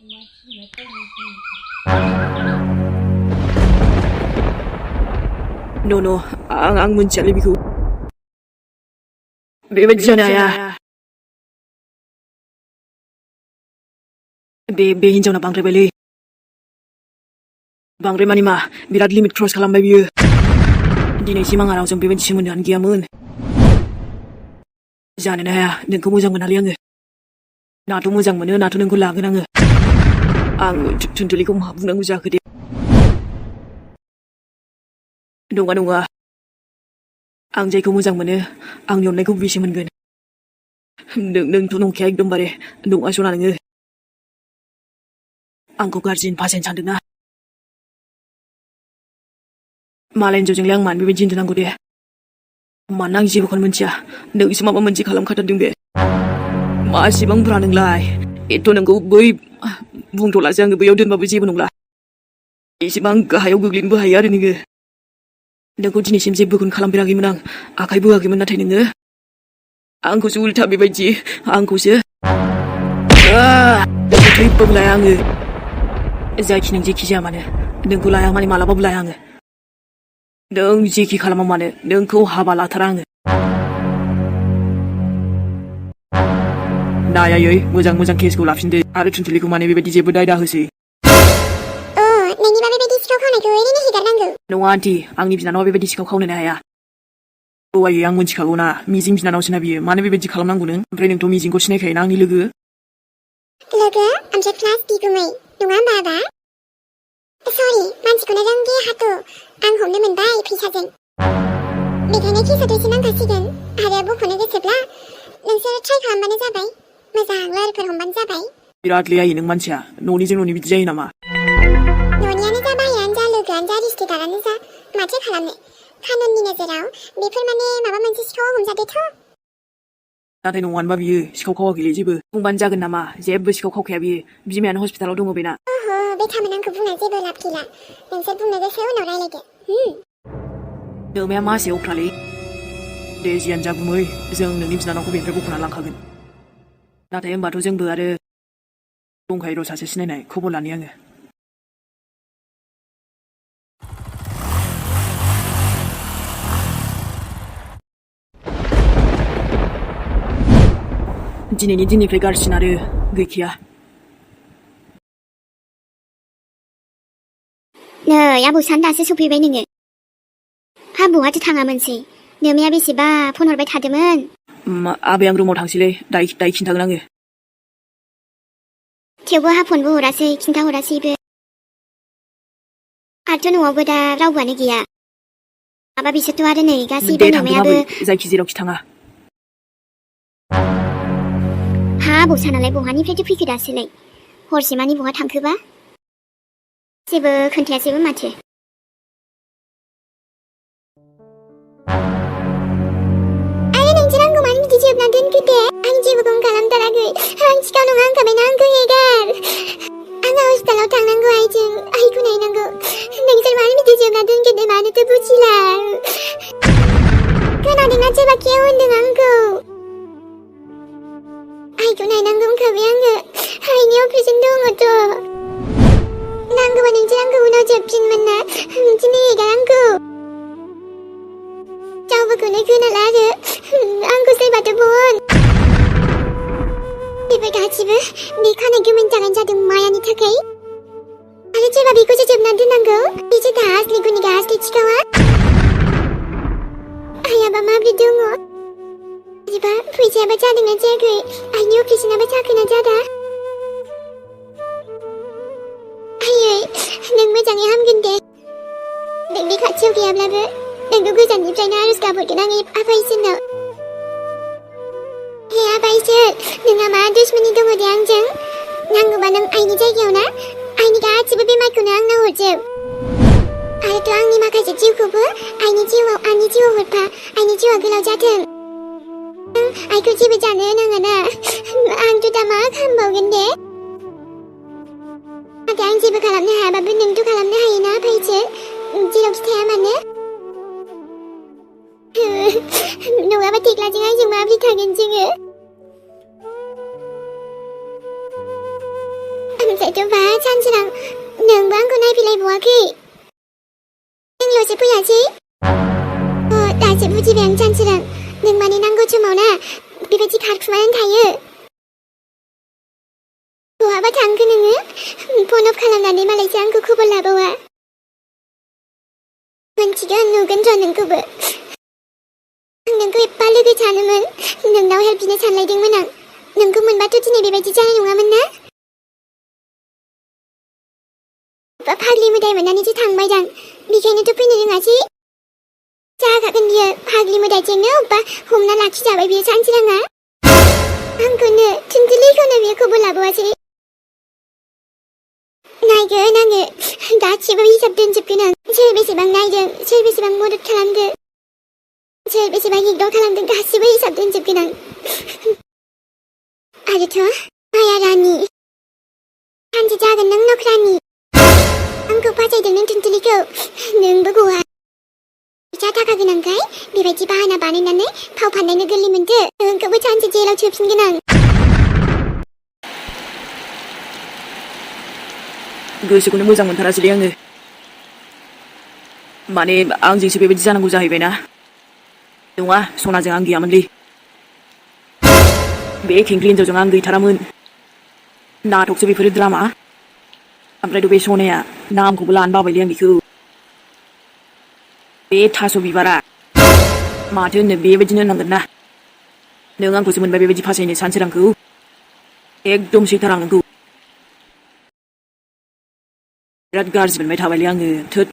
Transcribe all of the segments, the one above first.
No, ang 문자 리비고. बेबायदियानो बे हिनजावना बांद्रायबायलै बांद्राय मानि मा बिराद लिमिट क्रस खालामबाय बियो दिनैसिम आंहा रावजों बेबायदि सोमोन्दोआनो गैयामोन जानोनो हाया नोंखौ मोजां मोनालै आङो नाथ' मोजां मोनो नाथ' नोंखौ लागोन आं थुनथुलिखौ मा बुंनांगौ जाखो दे नङा आं जायखौ मोजां मोनो आंनि अननायखौ बेसे मोनगोन नोंथ' नंखाया एकदमबारे नङा सना नोङो आंखौ गाज्रिनि फासायनो सानदोंना मालायनि जौजोंलाय आं मानो बेबायदि उन्दुनांगौ दे मानो आं जेबोखौनो मिथिया नोंसो माबा मोनसे खालामखाथारदों बे मासिबां बुरा नोंलाय एथ' नोंखौ बै बुंथ'लासो आङो बैयाव दोनबाबो जेबो नंला एसेबां गाहायाव गोग्लैनोबो हायो आरो नोङो नोंखौ दिनैसिम जेबोखौनो खालामफेराखैमोन आं आखाइ बोआखैमोन नाथाय नोङो आंखौसो उल्था बेबायदि आंखौसो थैबाबो लाया आङो जायखि नों जेखि जाया मानो नोंखौ लाया माने मालाबाबो लाया आङो नों जेखि खालामा मानो नोंखौ हाबा लाथारा आङो नायै मोजां केसखौ लाफिनदो आरो थुनथुलिखौ माने बेबायदि जेबो दायदा होसै नोंनिबा बेबायदि सिखाव खावनायखौ ओरैनो हेगारनांगौ नङा आन्टि आंनि बिनानावा बेबायदि सिखाव खावनो हाया बौआयै आं मोनथिखागौ ना मिजिं बिनानावसोना बियो मानो बेबायदि खालामनांगौ नों ओमफ्राय नोंथ' मिजिंखौ सिनायखायोना आंनि लोगो ओमफ्राय क्लास बिगुमै नङा होमबा आबा सरि मानसिखौनो रोंगे हाथु आं हमनो मोनबाय फैसाजों बेखायनो केसआथ' एसे नांखासिगोन आरो बख'नो गोसोब्ला नोंसोर ट्राइ खालामबानो जाबाय मोजां लोगोफोर हमबानो जाबाय बिराद लेयायै नों मानसिया न'निजों न'नि बिदि जायो नामा न'नियानो जा बाहेरानो जा लोगोआनो जा रिश्तेदारानो जा माथो खालामनो कानुननि नोजोराव बेफोर माने माबा मोनसे सिखाव हमजादोथ' नाथाय नङानोबा बियो सिखाव खावाखैलै जेबो बुंबानो जागोन नामा जेबो सिखाव खावखाया बियो बिमायानो हस्पिटालाव दङ बेना बे खामानि आंखौ बुंना जेबो लाब गैला नोंसोर बुंनो गोसो उनाव रायलायदो नोमाया मासे अख्रालै दे जियानो जा गुमै जों नोंनि बिनानावखौ बेनिफ्राय बख'ना लांखागोन नाथाय होनबाथ' जोंबो आरो दंखायो र' सासे सिनायनाय खबर लानि आङो दिनैनि दिननिफ्राय गारसिन आरो गैखाया नै आबौ सान दासो सफैबाय नोङो हाबुआथो थाङामोनसै नोमाया बेसेबा फन हरबाय थादोंमोन आबै आं रुमाव थांसैलै दाय खिन्थागोन आङो थेवबो हा फनबो हरासै खिन्थाहरासैबो आरोथ' न'आवबो दा रावबोआनो गैया माबा बिसोरथ' आरो नै गासैबो नोमायाबो जायखि जेरावखि थाङा हा आबौ सानालाय बहानिफ्रायथो फैखो दासोलाय हरसेमानि बहा थांखोबा जेबो खोन्थायासैबो माथो आरो नोंसोर आंखौ मानो बिदि जोबना दोनखो दे आं जेबोखौनो खालामथाराखै आं सिखाव नङा होनखाबायना आंखौ हेगार आंहा हस्पिटालाव थांनांगौ आइखौ नायनांगौ नोंसोर मानो बिदि जोबना दोनखो दे मानोथो बुजिला खोनादोंना सोरबा केव होनदों आंखौ आइखौ नायनांगौ होनखाबाय आङो आइनि अपारेसन दङथ' नांगौबा नोंसोर आंखौ उनाव जोबफिनमोन ना दिनै हेगार आंखौ रावबोखौनो खोनाला आरो आंखौ सोरबाथ' बन बेफोर गासिबो बे खानाय गोमोन जानायनि जादों मायानि थाखाय आरो सोरबा बेखौसो जोबना दोननांगौ बेसो दा आसलि गुनिगा आसलि सिखावा आइयाबा माब्रै दङ बिदिबा फैसायाबा जादोंना जायाखै आइनि अपारेसनाबा जाखोना जादा आयै नों मोजाङै हामगोन दे नोंनि खाथियाव गैयाब्लाबो नोंखौ गोजाननिफ्रायनो आरज गाबहरगोन आं आफा इसोरनाव हे आफा इसोर नोंहा मा दुश्मनी दङ दे आंजों नांगौबा नों आइनि जायगायाव ना आइनि गासिबो बेमारखौनो आंनाव हरजोब आरोथ' आंनि माखासे जिउखौबो आंनि जिउआव हरफा आइनि जिउआ गोलाव जाथों आइखौ जेबो जानो नाङा ना आंथ' दा मा खालामबावगोन दे नाथाय आं जेबो खालामनो हायाबाबो नोंथ' खालामनो हायोना आफा इसोर जेरावखि थाया मानो नङाबा थेख्लाजों आंजों माब्रै थागोन जोङो आं नायजाथ'बा सानसेरां नोंबो आंखौ नायफैलायबावाखै नोंल'सो फैयासै दासो बुजिबाय आं सानसेरां नों माने नांगौ समाव ना बेबायदि खारखुमानानै थायो बहाबा थांखो नोङो फन अफ खालामनानै मालायसो आंखौ खबर लाबावा मोनथिगोन नुगोन र' नोंखौबो आं नोंखौ एफा लोगो सानोमोन नोंनाव हेल्प बिनो सानलायदोंमोन आं नोंखौ मोनबाथ' दिनै बेबायदि जानाय नङामोन ना फाग्लि मोदाय मोननानैसो थांबाय दां बेखायनोथ' फैनो रोङासै जाखागोन बियो फाग्लि मोदायजोंनो अब्बा हमना लाखिजाबाय बियो सानसेराङा आंखौनो थुनजुलिखौनो बियो खबर लाबावासै नायगोन आङो गासिबो हिसाब दोनजोबगोन आं सोर बेसेबां नायदों सोर बेसेबां मदद खालामदों सोर बेसेबां इगनर खालामदों गासिबो हिसाब दोनजोबगोन आं आरोथ' माया रानि सानसे जागोन नों नखरानि आंखौ फासायदों नों थुनजुलिखौ नोंबो गवा फैसा थाखा गोनांखाय बेबायदि बाहाना बानायनानै फाव फान्दायनो गोरलै मोनदो नोंखौबो सानसे जेलाव सोफिनगोन आं गोसोखौनो मोजां मोनथारासैलै आङो माने आंजोंसो बेबायदि जानांगौ जाहैबायना नङा सनाजों आं गैयामोनलै बे खेंख्रि हिन्जावजों आं गैथारामोन नाटकसो बेफोरो द्रामा ओमफ्रायथ' बे सनाया नामखौबो लानो बाबायलै आं बेखौ बे थास' बिबारा माथो होननो बेबायदिनो होननांगोन ना नों आंखौसो मोनबाय बेबायदि फासायनो सानसोरांखौ एकदम सैथार आं नोंखौ बिराद गाज्रि मोनबाय थाबायलै आङो थोद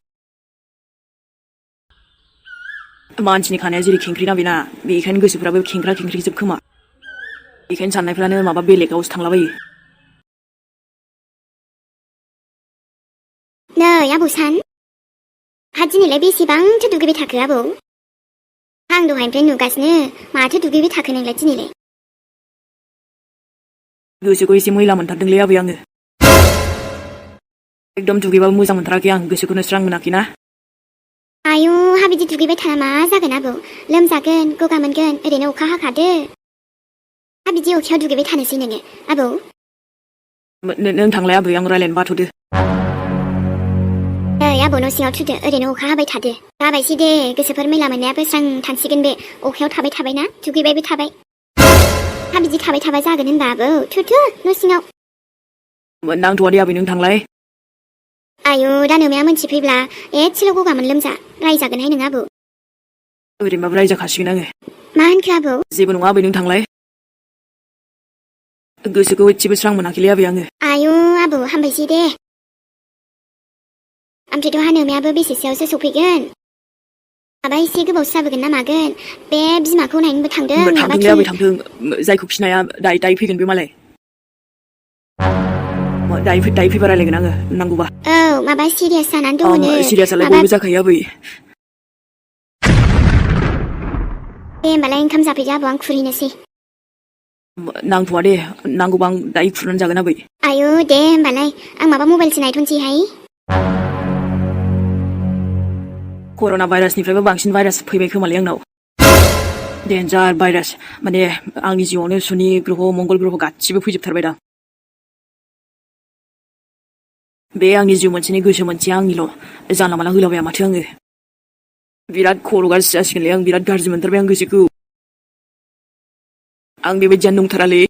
मानसिनि खानाया जेरै खेंख्रिना बेना बेखायनो गोसोफ्राबो खेंख्रा खेंख्रिजोब खोमा बेखायनो साननायफ्रानो माबा बेलेगावसो थांलाबायो नै आबौ सान दिनैलाय बेसेबांथो दुगैबाय थाखो आबौ आं दहायनिफ्राय नुगासिनो माथो दुगैबाय थाखो नोंलाय दिनैलाय गोसोखौ एसे मैला मोनथारदोंलै आबै आङो एकदम दुगैबाबो मोजां मोनथाराखै आं गोसोखौनो स्रां मोनाखैना आयु हा बिदि दुगैबाय थाना मा जागोन आबौ लोमजागोन गगा मोनगोन ओरैनो अखा हाखादो हा बिदि अखायाव दुगैबाय थानोसै नोङो आबौ नों थांलाय आबै आं रायलायनो बाथ'दो ओइ आबौ न' सिङाव थुदो ओरैनो अखा हाबाय थादो जाबायसै दे गोसोफोर मैला मोननायाबो स्रां थांसिगोन बे अखायाव थाबाय थाबायना दुगैबायबो थाबाय हा बिदि थाबाय थाबा जागोन होनबा आबौ थुथु न' सिङाव नांथ'वा दे आबै नों थांलाय आयु दा नोमाया मोनथिफैब्ला एसेल' गगामोन लोमजा रायजागोनहाय नों आबौ ओरैनोबाबो रायजाखासिगोन आङो मा होनखो आबौ जेबो नङा आबै नों थांलाय गोसोखौ एसेबो स्रां मोनाखैलै आबै आङो आयु आबौ हामबायसै दे ओमफ्रायथ' हा नोमायाबो बेसेसोआवसो सफैगोन माबा एसे गोबावसो जाबोगोन ना मागोन बे बिमाखौ नायनोबो थांदों थांथोंलै आबै थांथों जायखौ खिनाया दायो फैगोन बे मालाय दायो फैबा रायलायगोन आङो नांगौबा औ माबा सिरियास जानानै दङनो सिरियासआलाय बयबो जाखायो आबै दे होमबालाय ओंखाम जाफैदो आबौ आं खुरहैनोसै नांथ'वा दे नांगौबा आं दायो खुरनानै जागोन आबै आयु दे होमबालाय आं माबा मबाइलसो नायथ'नोसैहाय कर'ना भाइरासनिफ्रायबो बांसिन भाइरास फैबाय खोमालै आंनाव डेन्जार भाइरास माने आंनि जिउआवनो सुनि ग्रह मंगल ग्रह गासिबो फैजोबथारबाय दा बे आंनि जिउ मोनसेनि गोसो मोनसेया आंनिल' जानला माला होलाबाया माथो आङो बिराद खर' गाज्रि जासिगोनलै आं बिराद गाज्रि मोनथारबाय आं गोसोखौ आं बेबायदियानो नंथारालै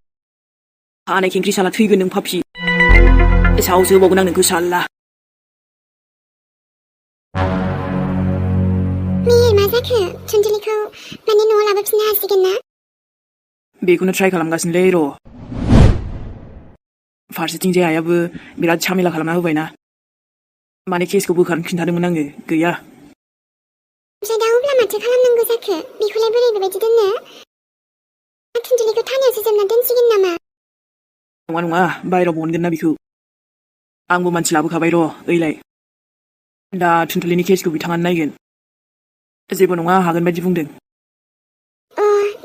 हानाय खेंख्रि साला थैगोन नों पापि सावसो होबावगोन आं नोंखौ साल्ला मिहिर मा जाखो थुनजुलिखौ माने न'आव लाबोफिननो हासिगोन ना बेखौनो ट्राइ खालामगासिनोलै र' फारसेथिंजाय आइयाबो बिराद झामेला खालामना होबायना माने केसखौ बोखारनो खिन्थादोंमोन आङो गैया ओमफ्राय दा अब्ला माथो खालामनांगौ जाखो बेखौलाय बोरै बेबायदि दोननो थुनजुलिखौ थानायावसो जोबना दोनसिगोन नामा नङा बायहेराव बहनगोन ना बेखौ आंबो मानसि लाबोखाबाय र' ओइलाय दा थुनथुलिनि केसखौ बिथाङानो नायगोन जेबो नङा हागोन बायदि बुंदों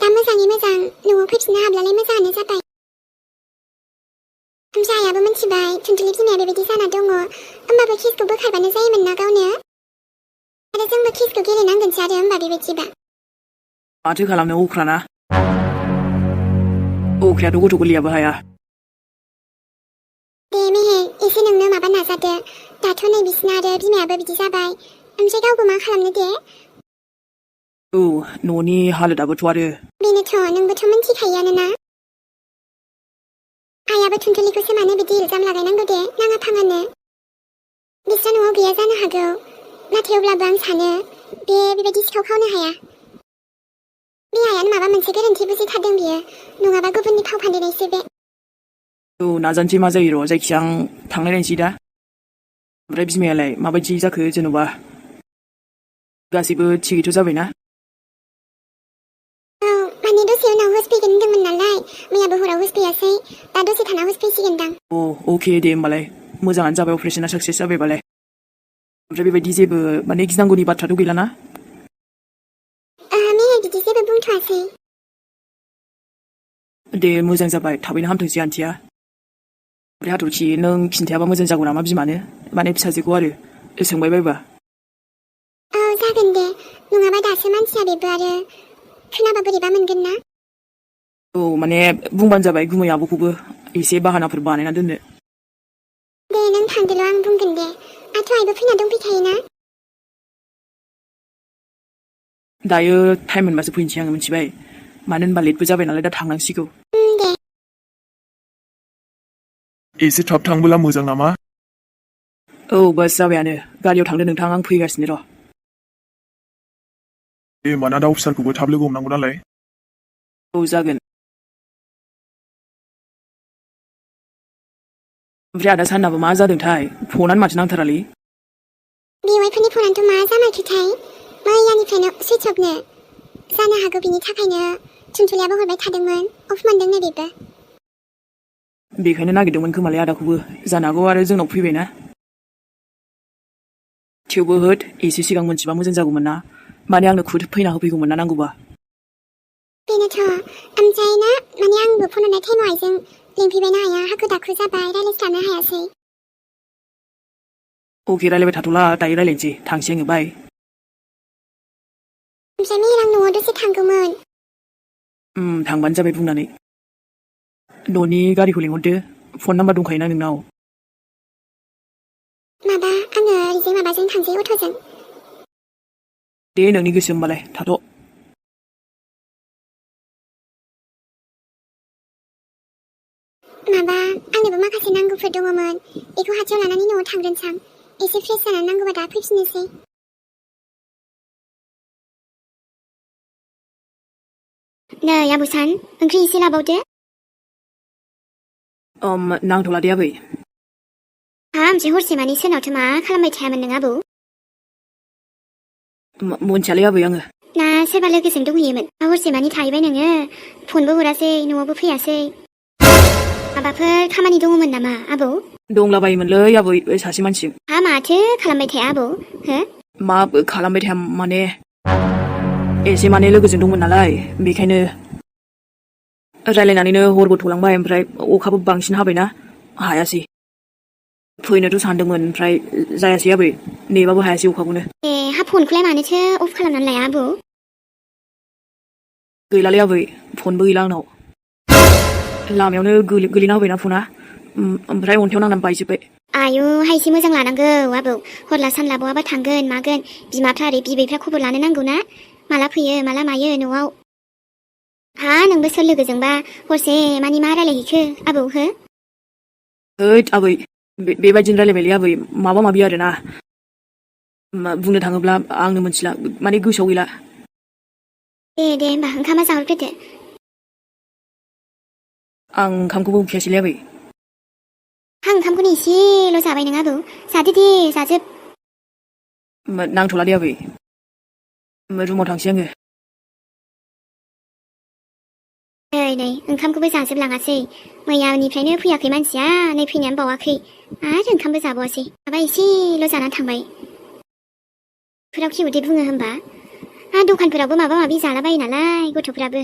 दा मोजाङै मोजां न'आव फैफिननो हाब्लालाय मोजाङानो जाबाय ओमफ्राय आइयाबो मिथिबाय थुनथुलि बिमाया बेबायदि जाना दङ होमबाबो केसखौ बोखारबानो जायोमोन ना गावनो आरो जोंबो केसखौ गेलेनांगोनसो आरो होमबा बेबायदिबा माथो खालामनो अख्राना अख्रायाथ' गथ' गोरलैयाबो हाया दे मेहेर एसे नोंनो माबा नाजादो दाथ' नै बिसिना आरो बिमायाबो बिदि जाबाय ओमफ्राय गावबो मा खालामनो दे औ न'नि हालोदाबोथ' आरो बेनोथ' नोंबोथ' मिन्थिखायोआनोना आइयाबो थुनथुलिखौसो मानो बिदि इल्जाम लागायनांगौ दे नाङा फाङानो बिस्रा न'आव गैया जानो हागौ नाथाय अब्लाबो आं सानो बेबायदि सिखाव खावनो हाया बे आइयानो माबा मोनसे गोरोन्थि बुजिथारदों बियो नङाबा गुबुननि फाव फान्दायनायसो बे औ नाजानोसै मा जायो र' जायखिया आं थांलायनायसै दा ओमफ्राय बिमायालाय माबायदि जाखो जेन'बा गासैबो थिगैथ' जाबायना औ माने दसे उनाव हुस फैगोन होनदोंमोन नालाय मैयाबो हराव हुस फैयासै दा दसे थाना हुस फैसिगोनदां अ अके दे होमबालाय मोजाङानो जाबाय अपारेशना साक्सेस जाबायबालाय ओमफ्राय बेबायदि जेबो माने गिनांगौनि बाथ्राथ' गैलाना मैया बिदि जेबो बुंथ'वासै दे मोजां जाबाय थाबैनो हामथोंसै आन्टिया ओमफ्राय हाथरखि नों खिन्थायाबा मोजां जागौ नामा बिमानो माने फिसाजोखौ आरो सोंबाय बायबा औ जागोन दे नङाबा दासो मानसिया बेबो आरो खोनाबा बोरैबा मोनगोन ना औ माने बुंबानो जाबाय गुमै आब'खौबो एसे बाहानाफोर बानायना दोननो दे नों थांदोल' आं बुंगोन दे आथ' आइबो फैना दंफैखायोना दायो टाइम मोनबासो फैनोसै आङो मिथिबाय मानो होनबा लेटबो जाबाय नालाय दा थांनांसिगौ दे एसे थाब थांबोला मोजां नामा औ बास जाबायानो गारियाव थांदो नोंथां आं फैगासिनो र' दे होमबाना दाउ फिसाखौबो थाब लोगो हमनांगौ नालाय औ जागोन ओमफ्राय आदा साननाबो मा जादोंथाय फनानो माथो नांथारालै बेवाइफोरनि फनानोथ' मा जामारखोथाय मैयानिफ्रायनो सुइच अफनो जानो हागौ बिनि थाखायनो थुनथुलियाबो हरबाय थादोंमोन अफ मोनदोंनो बेबो बेखायनो नागिरदोंमोन खोमालाय आदाखौबो जानो हागौ आरो जोंनाव फैबायना थेवबो होद एसे सिगां मोनथिबा मोजां जागौमोन ना माने आंनो खुद फैना होफैगौमोन ना नांगौबा बेनोथ' ओमफ्राय ना माने आंबो फन हरनाय टाइमाव आइजों लिंफैबायना आइया हाखु दाखु जाबाय रायज्लायस्लाबनो हायासै अके रायलायबाय थाथ'ला दायो रायलायनोसै थांसै आङो बाय ओमफ्राय मेहेर आं न'आव दसे थांगौमोन थांबानो जाबाय बुंनानै न'नि गारिखौ लिंहरदो फन नाम्बार दंखायोना नोंनाव माबा आङो ओरैजाय माबाजों थांसै अट'जों दे नोंनि गोसो होमबालाय थाथ' माबा आंनोबो माखासे नांगौफोर दङमोन बेखौ हाथियाव लानानै न'आव थांग्रोनोसां एसे फ्रेस जानानै नांगौबा दा फैफिननोसै नै आब'सान ओंख्रि एसे लाबावदो नांथ'ला दे आबै ओमफ्राय हरसे मानि सोरनावथो मा खालामबाय थायामोन नों आबौ मोनथियालै आबै आङो ना सोरबा लोगोजों दंहैयोमोन हरसे मानि थाहैबाय नोङो फनबो हरासै न'आवबो फैयासै माबाफोर खामानि दङमोन नामा आबौ दंलाबायोमोनलै आबै सासे मानसि माथो खालामबाय थाया आबौ हो मा खालामबाय थाया माने एसे माने लोगोजों दंमोन नालाय बेखायनो रायलायनानैनो हरबो थलांबाय ओमफ्राय अखाबो बांसिन हाबायना हायासै फैनोथ' सानदोंमोन ओमफ्राय जायासै आबै नेबाबो हायासै अखाखौनो हा फनखौलाय मानोथो अफ खालामनानै लाया आबौ गैलालै आबै फनबो गैला आंनाव लामायावनो गोलैना होबायना फना ओमफ्राय अन्थायाव नांनानै बायजोब्बाय आयु हायसे मोजां लानांगौ आबौ हरला सानला बहाबा थांगोन मागोन बिमाफ्रा ओरै बिबैफ्रा खबर लानो नांगौ ना माला फैयो माला मायो न'आव नोंबो सोर लोगोजोंबा हरसे मानि मा रायलायहैखो आबौ हो ओइद आबै बेबायदिनो रायलायबायलै आबै माबा माबि आरोना बुंनो थाङोब्ला आंनो मोनथिला माने गोसोआव गैला दे होमबा ओंखामा जाहरग्रोदो आं ओंखामखौबो उखैयासैलै आबै आं ओंखामखौनो एसेल' जाबाय नों आबौ जादो दे जाजोब नांथ'ला दे आबै रुमाव थांसै आङो नै ओंखामखौबो जाजोबलाङासै मैयानिफ्रायनो फैयाखै मानसिया नै फैनायानो बावाखै आरो ओंखामबो जाबावासै माबा एसेल' जानानै थांबाय फोराव खिबुदे बुङो होमबा दखानफोरावबो माबा माबि जालाबायो नालाय गथ'फ्राबो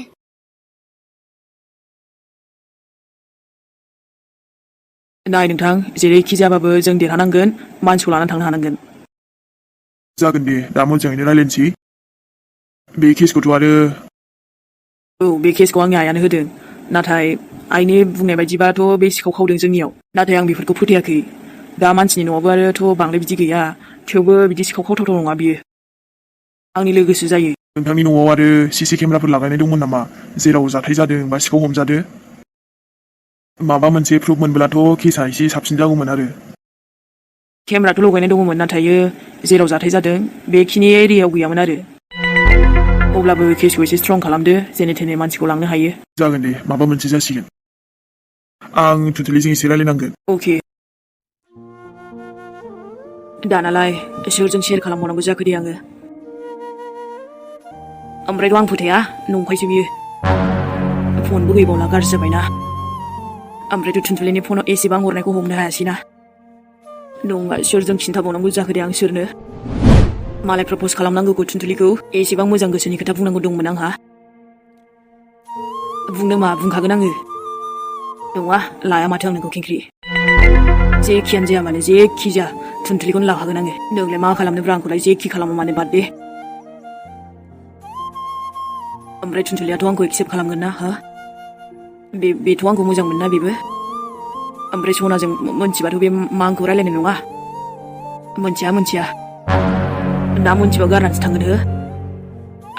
नाय नोंथां जेरैखि जाबाबो जों देरहानांगोन मानसिखौ लानानै थांनो हानांगोन जागोन दे दा मोजाङैनो रायलायनोसै बे केसखौथ' आरो औ बे केसखौ आंनि आइयानो होदों नाथाय आइनि बुंनाय बायदिबाथ' बे सिखाव खावदों जोंनियाव नाथाय आं बेफोरखौ फोथायाखै दा मानसिनि न'आवबो आरोथ' बांद्राय बिदि गैया थेवबो बिदि सिखाव खावथावथाव नङा बियो आंनि लोगोसो जायो नोंथांनि न'आव आरो सीसी केमेराफोर लागायनाय दंमोन नामा जेराव जाथाय जादों बा सिखाव हमजादो माबा मोनसे प्रुफ मोनब्लाथ' केसा एसे साबसिन जागौमोन आरो केमेराथ' लगायनाय दङमोन नाथाय जेराव जाथाय जादों बेखिनि एरियायाव गैयामोन आरो अब्लाबो केसखौ एसे स्ट्रं खालामदो जेने थेने मानसिखौ लांनो हायो जागोन दे माबा मोनसे जासिगोन आं टुटुलिजों एसे रायलायनांगोन अके दानालाय सोरजों शेयार खालामबावनांगौ जाखो दे आङो ओमफ्रायथ' आं फोथाया नंखायसो बियो फनबो गैबावला गाज्रि जाबायना ओमफ्रायथ' टुनटुलिनि फनाव एसेबां हरनायखौ हमनो हायासैना नङा सोरजों खिन्थाबावनांगौ जाखो दे आं सोरनो मालाय प्रप'ज खालामनांगौखौ टुनटुलिखौ एसेबां मोजां गोसोनि खोथा बुंनांगौ दंमोन आंहा बुंनो मा बुंखागोन आङो नङा लाया माथो आं नोंखौ खेंख्रि जेखियानो जाया मानो जेखि जाया टुनटुलिखौनो लाखागोन आङो नोंलाय मा खालामनोब्रा आंखौलाय जेखि खालामा मानो बाद दे ओमफ्राय टुनटुलियाथ' आंखौ एक्सेप्ट खालामगोन ना हा बेथ' आंखौ मोजां मोनो ना बेबो ओमफ्राय सनाजों मोनथिबाथ' बे मा आंखौ रायलायनाय नङा मोनथिया दा मोनथिबा गारनानैसो थांगोन हो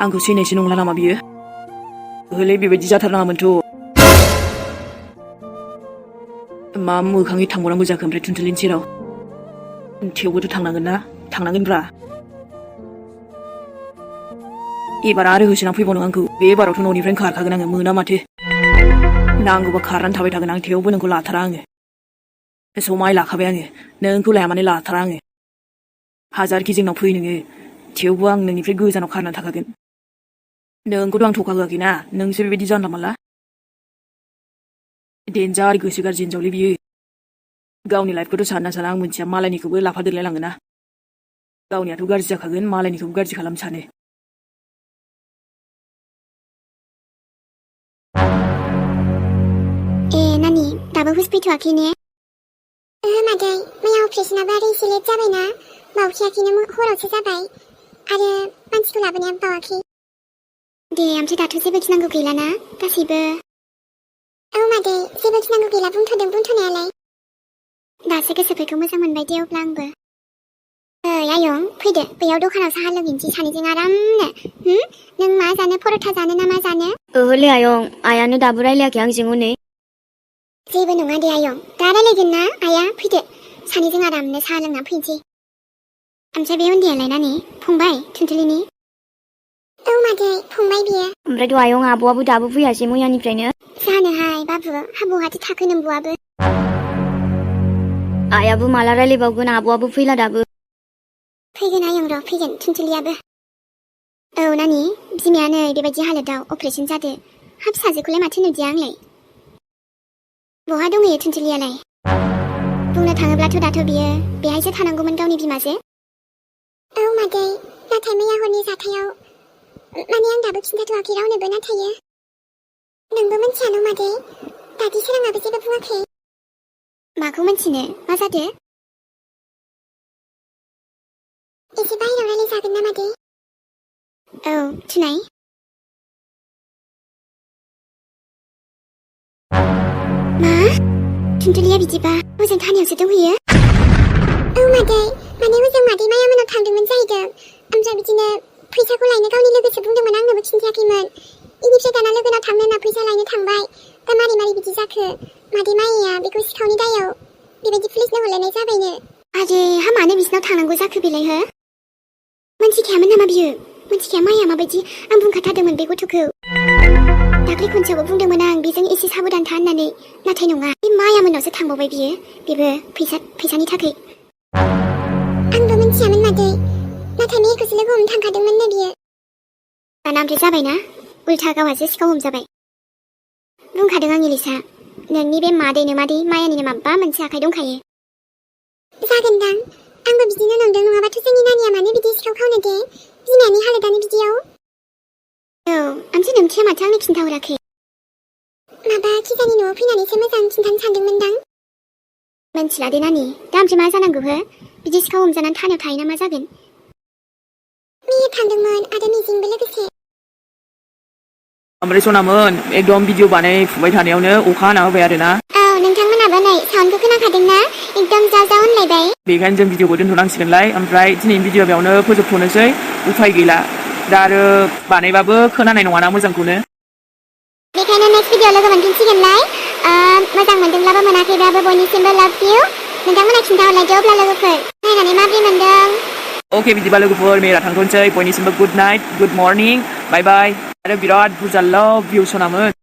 आंखौ सैनायसो नंला नामा बियो ओहलै बेबायदि जाथारनाङामोनथ' मा मोखाङै थांबावनांगौ जाखो ओमफ्राय टुनटुलिनि सेराव थेवबोथ' थांनांगोन ना थांनांगोनब्रा एबार आरो होसोना फैबावनो आंखौ बे एबारावथ' न'निफ्रायनो खारखागोन आङो मोना माथो नांगौबा खारनानै थाबाय थागोन आं थेवबो नोंखौ लाथारा आङो समाय लाखाबाय आङो नोंखौ लाया माने लाथारा आङो हाजारखि जोंनाव फै नोङो थेवबो आं नोंनिफ्राय गोजानाव खारनानै थाखागोन नोंखौथ' आं थखा होआखैना नोंसो बेबायदि जानला मानला देन्जार गोसो गाज्रि हिनजावलै बियो गावनि लाइफखौथ' सानना साना आं मोनथिया मालायनिखौबो लाफादेरलाय लाङोना गावनियाथ' गाज्रि जाखागोन मालायनिखौबो गाज्रि खालामनो सानो नानि दाबो हुसफैथ'वाखै ने मादै मैया अपारेसनाबो आरो एसे लेट जाबायना बावखायाखैनो हरावसो जाबाय आरो मानसिखौ लाबोनाया बावाखै दे ओमफ्राय दाथ' जेबो गिनांगौ गैलाना गासैबो औ मादै जेबो गिनांगौ गैला बुंथ'दों बुंथ'नायालाय दासो गोसोफोरखौ मोजां मोनबाय दे अब्ला आंबो ओइ आयं फैदो बैयाव दखानाव साहा लोंहैनोसै सानैजों आरामनो नों मा जानो पर'था जानो ना मा जानो ओहोलै आयं आयानो दाबो रायलायाखै आंजों हनै जेबो नङा दे आयं दा रायलायगोन ना आया फैदो सानैजों आरामनो साहा लोंना फैनोसै ओमफ्राय बे उन्दैयालाय नानि फंबाय टुनटुलिनि औ मादै फंबाय बियो ओमफ्रायथ' आयं आब'आबो दाबो फैयासै मैयानिफ्रायनो जानोहाय बाबु हाबुहाथो थाखो नोंबुआबो आयाबो माला रायलायबावगोन आब'आबो फैला दाबो फैगोन आयं र' फैगोन टुनटुलियाबो औ नानि बिमाया नै बेबायदि हालोदाव अपारेसन जादो हाब फिसाजोखौलाय माथो नुदिया आंलाय बहा दंहैयो टुनटुलियालाय बुंनो थाङोब्लाथ' दाथ' बियो बेहायसो थानांगौमोन गावनि बिमाजों औ मादै नाथाय मैया हरनि जाथायाव माने आं दाबो खिन्थाथ'वाखै रावनोबो नाथायो नोंबो मिन्थिया न' मादै दादि सोराङाबो जेबो बुङाखै माखौ मिन्थिनो मा जादो एसे बाहेरायाव रायलायजागोन ना मादै औ थुनाय मा टुनटुलिया बिदिबा हजों थानायावसो दंहैयो औ मादै माने हजों मादै माया मोनाव थांदोंमोन जाहैदों ओमफ्राय बिदिनो फैसाखौ लायनो गावनि लोगोसो बुंदोंमोन आंनोबो खिन्थायाखैमोन इनिफ्राय दाना लोगोनाव थांनो होनना फैसा लायनो थांबाय दा मारै मारै बिदि जाखो मादै मायाया बेखौ सिखावनि दायाव बेबायदि पुलिसनो हरलायनाय जाबायनो आरे हा मानो बिसिनाव थांनांगौ जाखो बेलाय हो मोनथिखायामोन नामा बियो मोनथिखाया माया माबायदि आं बुंखाथारदोंमोन बे गथ'खौ दाख्लै खनसेयावबो बुंदोंमोन आं बेजों एसे साबधान था होननानै नाथाय नङा बे माया मोनावसो थांबावबाय बियो बेबो फैसानि थाखाय आंबो मिन्थियामोन मादै नाथाय मेयखौसो लोगो हमनो थांखादोंमोननो बियो दाना ओमफ्राय जाबायना उल्था गावहासो सिखाव हमजाबाय बुंखादों आं इलिसा नोंनि बे मादैनो मादै मायानिनो माबा मोनसे आखाइ दंखायो जागोनदां आंबो बिदिनो नंदों नङाबाथ' जोंनि नानिया मानो बिदि सिखाव खावनो दे बिमानि हालोदानो बिदियाव औ ओमफ्राय नोंथिया माथो आंनो खिन्थाहराखै माबा खिजानि न'आव फैनानैसो मोजां खिन्थानो सानदोंमोनदां मोनथिला दे नानि दा ओमफ्राय मा जानांगौ हो बिदि सिखाव हमजानानै थानायाव थायोना मा जागोन मैया थांदोंमोन आरो मिजिंबो लोगोसे ओमफ्राय सनामोन एकदम भिडिअ बानायफुबाय थानायावनो अखा हाना होबाय आरोना औ नोंथांमोनाबो नै साउन्डखौ खोनाखादोंना एकदम जाव होनलायबाय बेखायनो जों भिडिअखौ दोनथ'नांसिगोनलाय ओमफ्राय दिनैनि भिडिअ बेयावनो फोजोबथ'नोसै उफाय गैला दा आरो बानायबाबो खोनानाय नङाना मोजांखौनो बेखायनो नेक्स्ट भिडिअ लोगो मोनफिनसिगोनलाय मोजां मोनदोंब्लाबो मोनाखैब्लाबो बयनिसिमबो लाभ इउ नोंथांमोना खिन्थाहरलायदो अब्ला लोगोफोर नायनानै माबोरै मोनदों अके बिदिबा लोगोफोर मेरा थांथ'नोसै बयनिसिमबो गुड नाइट गुड मर्निं बाय बाय आरो बिराद बुरजा लाभ भिउ सनामोन